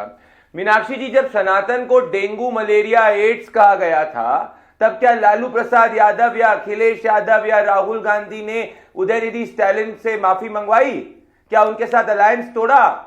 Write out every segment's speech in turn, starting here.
मीनाक्षी जी, जब सनातन को dengue malaria ads कहा गया था, तब क्या लालू प्रसाद यादव या अखिलेश यादव या राहुल गांधी ने उदयनिधि स्टैलिन से माफी मंगवाई? क्या उनके साथ अलायंस तोड़ा?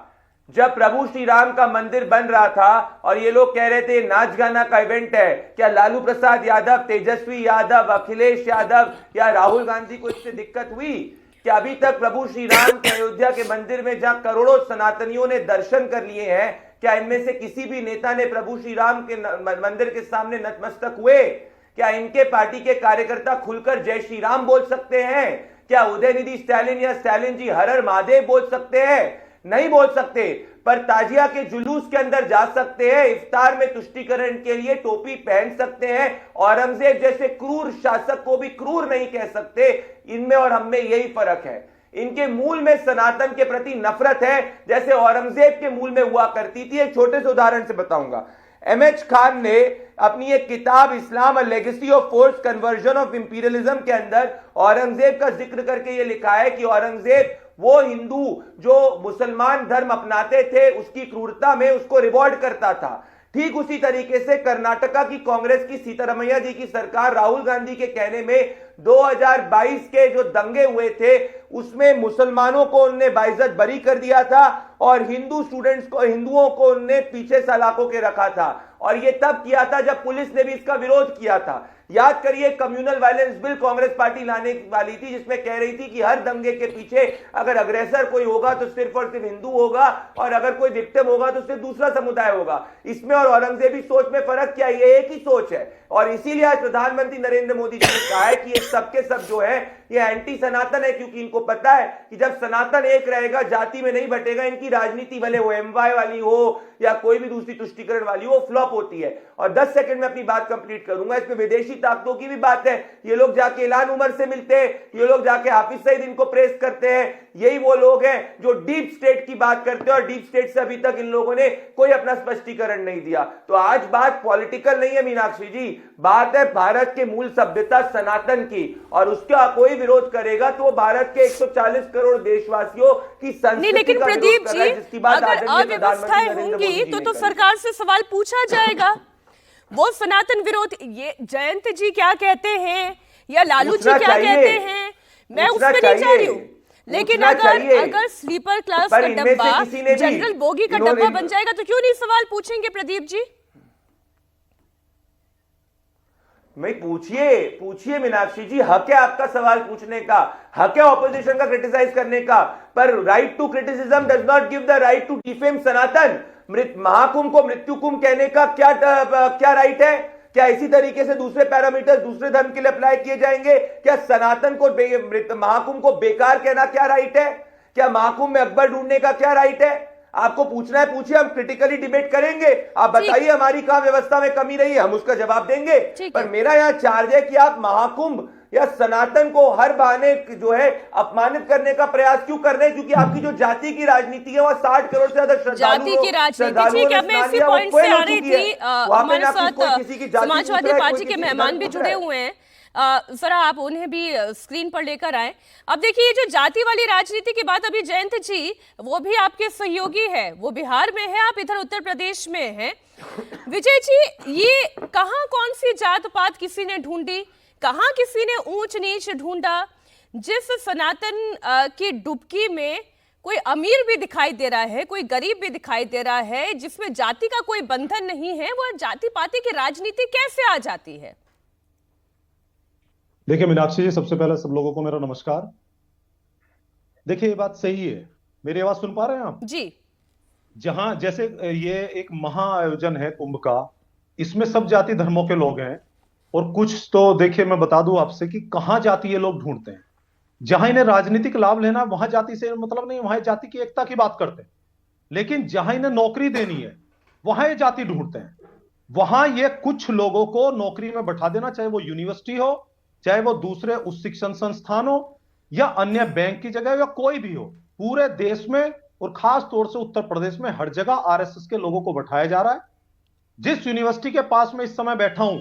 जब प्रभु श्री राम का मंदिर बन रहा था और ये लोग कह रहे थे नाच गाना का इवेंट है, क्या लालू प्रसाद यादव, तेजस्वी यादव, अखिलेश यादव या राहुल गांधी को इससे दिक्कत हुई? क्या अभी तक प्रभु श्री राम के अयोध्या के मंदिर में जहां करोड़ों सनातनियों ने दर्शन कर लिए हैं, क्या इनमें से किसी भी नेता ने प्रभु श्री राम के मंदिर के सामने नतमस्तक हुए? क्या इनके पार्टी के कार्यकर्ता खुलकर जय श्री राम बोल सकते हैं? क्या उदयनिधि स्टैलिन या स्टैलिन जी हर हर महादेव बोल सकते हैं? नहीं बोल सकते। पर ताजिया के जुलूस के अंदर जा सकते हैं, इफ्तार में तुष्टीकरण के लिए टोपी पहन सकते हैं। औरंगजेब जैसे क्रूर शासक को भी क्रूर नहीं कह सकते। इनमें और हम में यही फर्क है। इनके मूल में सनातन के प्रति नफरत है, जैसे औरंगजेब के मूल में हुआ करती थी। एक छोटे से उदाहरण से बताऊंगा। एमएच खान ने अपनी एक किताब Islam a legacy of force conversion of imperialism के अंदर औरंगजेब का जिक्र करके यह लिखा है कि औरंगजेब वो हिंदू जो मुसलमान धर्म अपनाते थे उसकी क्रूरता में उसको रिवॉर्ड करता था। ठीक उसी तरीके से कर्नाटका की कांग्रेस की सीतारमैया जी की सरकार राहुल गांधी के कहने में 2022 के जो दंगे हुए थे उसमें मुसलमानों को उनने बाइज्जत बरी कर दिया था और हिंदुओं को उनने पीछे सलाखों के रखा था। और यह तब किया था जब पुलिस ने भी इसका विरोध किया था। याद करिए, communal violence bill Congress party लाने वाली थी, जिसमें कह रही थी कि हर दंगे के पीछे अगर अग्रेसर कोई होगा तो सिर्फ और सिर्फ हिंदू होगा और अगर कोई विक्टिम होगा तो सिर्फ दूसरा समुदाय होगा। इसमें और औरंगजेबी सोच में फर्क क्या है? ये एक ही सोच है। और इसीलिए आज प्रधानमंत्री नरेंद्र मोदी जी ने कहा है कि ये सबके सब जो है ये एंटी सनातन है, क्योंकि इनको पता है कि जब सनातन एक रहेगा, जाति में नहीं बटेगा, इनकी राजनीति भले वो एमवाय वाली हो या कोई भी दूसरी तुष्टीकरण वाली हो, फ्लॉप होती है। और 10 सेकंड में अपनी बात कंप्लीट करूंगा। इसमें विदेशी ताकतों की भी बात है। ये लोग जाके इलान उमर से मिलते हैं, ये लोग जाके हाफिज सईद इनको प्रेस करते हैं। यही वो लोग हैं जो डीप स्टेट की बात करते हैं और डीप स्टेट से अभी तक इन लोगों ने कोई अपना स्पष्टीकरण नहीं दिया। तो आज बात पॉलिटिकल नहीं है मीनाक्षी जी, बात है भारत के मूल सभ्यता सनातन की। और उसका कोई विरोध करेगा तो वो भारत के 140 करोड़ देशवासियों की संस्कृति लेकिन का प्रदीप विरोध कर रहा है, जिसकी जी, बात अगर अव्यवस्थाएं होंगी तो सरकार से सवाल पूछा जाएगा। वो सनातन विरोध, ये जयंत जी क्या कहते हैं या लालू जी क्या कहते हैं, मैं उस पर नहीं जा रही हूँ। लेकिन अगर स्लीपर क्लास का डब्बा जनरल बोगी का डब्बा बन जाएगा तो क्यों नहीं सवाल पूछेंगे प्रदीप जी? मैं पूछिए मीनाक्षी जी, हक है आपका सवाल पूछने का, हक है ऑपोजिशन का क्रिटिसाइज करने का, पर right to criticism does not give the right to defame Sanatan. Mahakumbh को मृत्यु कुंभ कहने का क्या राइट है? क्या इसी तरीके से दूसरे पैरामीटर दूसरे धर्म के लिए अप्लाई किए जाएंगे? क्या सनातन को महाकुंभ को बेकार कहना क्या राइट है? क्या महाकुंभ में अकबर ढूंढने का क्या राइट है? आपको पूछना है पूछिए, हम क्रिटिकली डिबेट करेंगे। आप बताइए हमारी कहां व्यवस्था में कमी रही है, हम उसका जवाब देंगे। पर मेरा यहां चार्ज है कि आप महाकुंभ या सनातन को हर बहाने जो है अपमानित करने का प्रयास क्यों कर रहे हैं? क्योंकि आपकी जो जाति की राजनीति है वह 60 करोड़ से ज्यादा जाति की राजनीति। ठीक है, मैं इसी पॉइंट से आ रही थी। हमारे साथ समाजवादी पार्टी के मेहमान भी जुड़े हुए हैं, जरा आप उन्हें भी स्क्रीन पर लेकर आए। अब देखिए, ये जो जाति वाली राजनीति की बात अभी जयंत जी, वो भी आपके सहयोगी है, वो बिहार में है, आप इधर उत्तर प्रदेश में हैं। विजय जी, ये कहाँ कौन सी जात पात किसी ने ढूंढी, कहाँ किसी ने ऊंच नीच ढूंढा? जिस सनातन की डुबकी में कोई अमीर भी दिखाई दे रहा है, कोई गरीब भी दिखाई दे रहा है, जिसमें जाति का कोई बंधन नहीं है, वह जाति पाति की राजनीति कैसे आ जाती है? देखिए मीनाक्षी जी, सबसे पहले सब लोगों को मेरा नमस्कार। देखिए ये बात सही है, मेरी आवाज सुन पा रहे हैं आप जी? जहां जैसे ये एक महा आयोजन है कुंभ का, इसमें सब जाति धर्मों के लोग हैं और कुछ तो देखिए मैं बता दूं आपसे कि कहां जाति ये लोग ढूंढते हैं। जहां इन्हें राजनीतिक लाभ लेना, वहां जाति से मतलब नहीं, वहां जाति की एकता की बात करते हैं। लेकिन जहां इन्हें नौकरी देनी है वहां ये जाति ढूंढते हैं। वहां ये कुछ लोगों को नौकरी में बैठा देना, चाहे वो यूनिवर्सिटी हो, चाहे वो दूसरे उच्च शिक्षण संस्थान हो या अन्य बैंक की जगह या कोई भी हो, पूरे देश में और खास तौर से उत्तर प्रदेश में हर जगह आरएसएस के लोगों को बैठाया जा रहा है। जिस यूनिवर्सिटी के पास में इस समय बैठा हूं,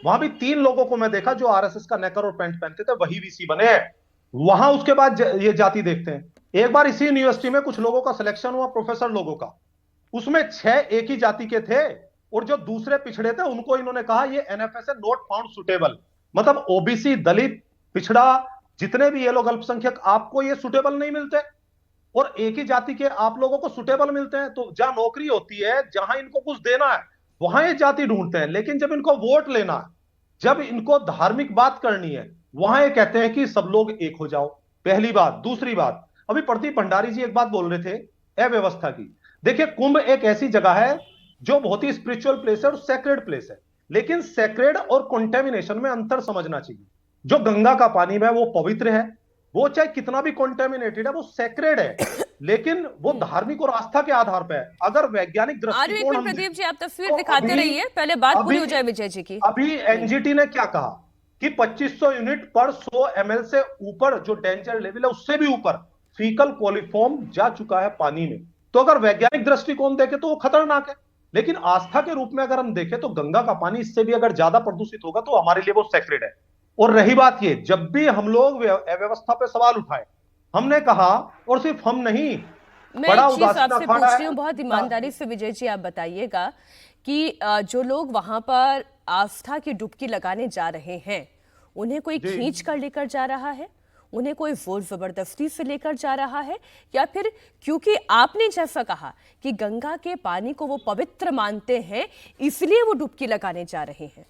वहां भी 3 लोगों को मैं देखा जो आरएसएस का नेकर और पैंट पहनते थे, वही वीसी बने हैं। वहां उसके बाद ये जाति देखते हैं। एक बार इसी यूनिवर्सिटी में कुछ लोगों का सिलेक्शन हुआ, प्रोफेसर लोगों का, उसमें 6 एक ही जाति के थे, और जो दूसरे पिछड़े थे उनको इन्होंने कहा ये एनएफएस नॉट फाउंड सुटेबल। मतलब ओबीसी, दलित, पिछड़ा, जितने भी ये लोग अल्पसंख्यक, आपको ये सुटेबल नहीं मिलते, और एक ही जाति के आप लोगों को सुटेबल मिलते हैं। तो जहां नौकरी होती है, जहां इनको कुछ देना है, वहां ये जाति ढूंढते हैं। लेकिन जब इनको वोट लेना है, जब इनको धार्मिक बात करनी है, वहां ये कहते हैं कि सब लोग एक हो जाओ। पहली बात। दूसरी बात, अभी प्रदीप भंडारी जी एक बात बोल रहे थे अव्यवस्था की। देखिए, कुंभ एक ऐसी जगह है जो बहुत ही स्पिरिचुअल प्लेस है और सेक्रेड प्लेस है, लेकिन सेक्रेड और कॉन्टेमिनेशन में अंतर समझना चाहिए। जो गंगा का पानी है वो पवित्र है, वो चाहे कितना भी कॉन्टेमिनेटेड है, वो सेक्रेड है, लेकिन वो धार्मिक और आस्था के आधार पर है। अगर वैज्ञानिक दृष्टिकोण हम प्रदीप जी, आप तस्वीर दिखाते रहिए, पहले बात पूरी हो जाए विजय जी की। अभी एनजीटी ने क्या कहा कि 2500 यूनिट पर 100 ml से ऊपर जो डेंजर लेवल है, उससे भी ऊपर फीकल कोलिफॉर्म जा चुका है पानी में। तो अगर वैज्ञानिक दृष्टिकोण देखें तो वो खतरनाक है, लेकिन आस्था के रूप में अगर हम देखें तो गंगा का पानी इससे भी अगर ज्यादा प्रदूषित होगा तो हमारे लिए वो सेक्रेड है। और रही बात ये, जब भी हम लोग अव्यवस्था पे सवाल उठाए, हमने कहा, और सिर्फ हम नहीं, मैं एक चीज आपसे पूछ रही हूँ बहुत ईमानदारी से विजय जी, आप बताइएगा कि जो लोग वहां पर आस्था की डुबकी लगाने जा रहे हैं, उन्हें कोई खींच कर लेकर जा रहा है, उन्हें कोई जोर जबरदस्ती से लेकर जा रहा है, या फिर क्योंकि आपने जैसा कहा कि गंगा के पानी को वो पवित्र मानते हैं इसलिए वो डुबकी लगाने जा रहे हैं?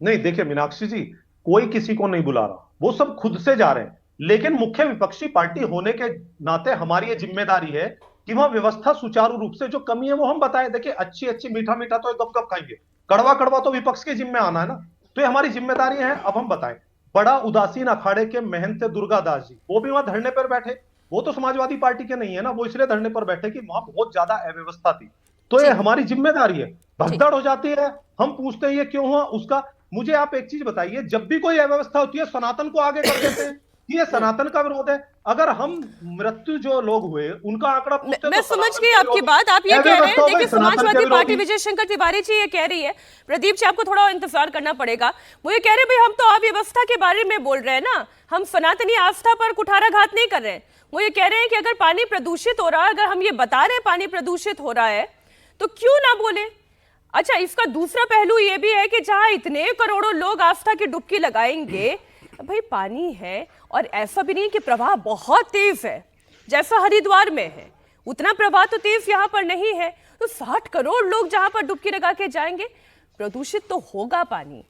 नहीं, देखिए मीनाक्षी जी, कोई किसी को नहीं बुला रहा, वो सब खुद से जा रहे हैं। लेकिन मुख्य विपक्षी पार्टी होने के नाते हमारी ये जिम्मेदारी है कि वह व्यवस्था सुचारू रूप से, जो कमी है वो हम बताएं। देखिए, अच्छी अच्छी मीठा मीठा तो गप गप खाएंगे, कड़वा कड़वा तो विपक्ष के जिम्मे आना है ना। तो ये हमारी जिम्मेदारी है, अब हम बताएं। बड़ा उदासीन अखाड़े के महंत दुर्गादास जी, वो भी वहां धरने पर बैठे। वो तो समाजवादी पार्टी के नहीं है ना, वो इसलिए धरने पर बैठे कि वहां बहुत ज्यादा अव्यवस्था थी। तो ये हमारी जिम्मेदारी है। भगदड़ हो जाती है, हम पूछते हैं ये क्यों हुआ, उसका मुझे आप एक चीज बताइए, जब भी कोई अव्यवस्था होती है सनातन को आगे कर देते हैं, ये सनातन का विरोध है। अगर हम मृत्यु जो लोग हुए उनका आंकड़ा पूछते, मैं समझ गई आपकी बात। आप ये कह रहे हैं, देखिए समाजवादी पार्टी विजय शंकर तिवारी जी ये कह रही है, प्रदीप जी आपको थोड़ा इंतजार करना पड़ेगा, वो ये कह रहे हैं भाई हम तो अव्यवस्था के बारे में बोल रहे हैं ना, हम सनातनी आस्था पर कुठाराघात नहीं कर रहे हैं। वो ये कह रहे हैं कि अगर पानी प्रदूषित हो रहा है, अगर हम ये बता रहे हैं पानी प्रदूषित हो रहा है, तो क्यों ना बोले। अच्छा, इसका दूसरा पहलू ये भी है कि जहां इतने करोड़ों लोग आस्था की डुबकी लगाएंगे, भाई पानी है, और ऐसा भी नहीं कि प्रवाह बहुत तेज है जैसा हरिद्वार में है, उतना प्रवाह तो तेज यहां पर नहीं है। तो 60 करोड़ लोग जहां पर डुबकी लगा के जाएंगे, प्रदूषित तो होगा पानी।